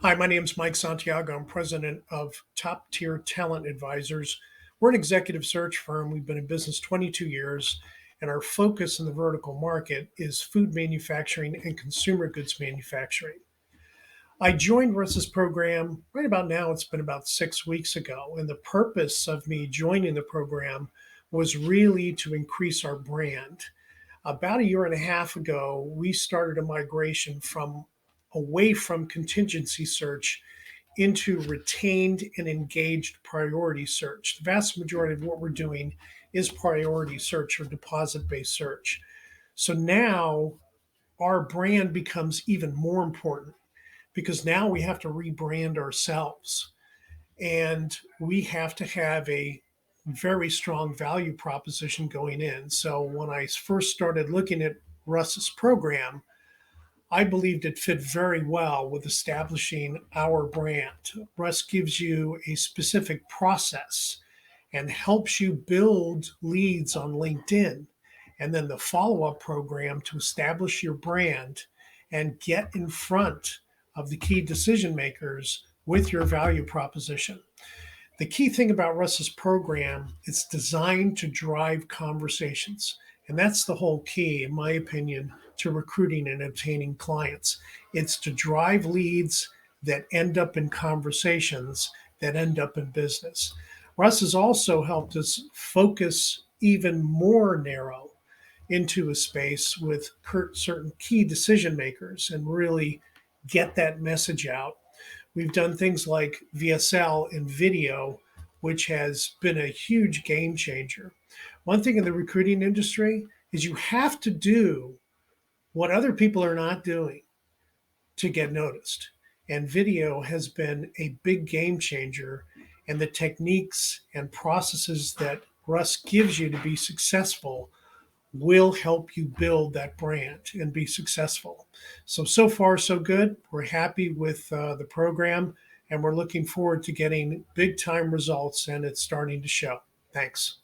Hi, my name is Mike Santiago. I'm president of Top Tier Talent Advisors. We're an executive search firm. We've been in business 22 years, and our focus in the vertical market is food manufacturing and consumer goods manufacturing. I joined Russ's program right about now. It's been about 6 weeks ago. And the purpose of me joining the program was really to increase our brand. About a year and a half ago, we started a migration from away from contingency search into retained and engaged priority search. The vast majority of what we're doing is priority search or deposit based search. So now our brand becomes even more important because now we have to rebrand ourselves and we have to have a very strong value proposition going in. So when I first started looking at Russ's program, I believed it fit very well with establishing our brand. Russ gives you a specific process and helps you build leads on LinkedIn. And then the follow up program to establish your brand and get in front of the key decision makers with your value proposition. The key thing about Russ's program, it's designed to drive conversations. And that's the whole key, in my opinion, to recruiting and obtaining clients. It's to drive leads that end up in conversations that end up in business. Russ has also helped us focus even more narrow into a space with certain key decision makers and really get that message out. We've done things like VSL and video, which has been a huge game changer. One thing in the recruiting industry is you have to do what other people are not doing to get noticed. And video has been a big game changer. And the techniques and processes that Russ gives you to be successful will help you build that brand and be successful. So far, so good. We're happy with the program and we're looking forward to getting big time results, and it's starting to show. Thanks.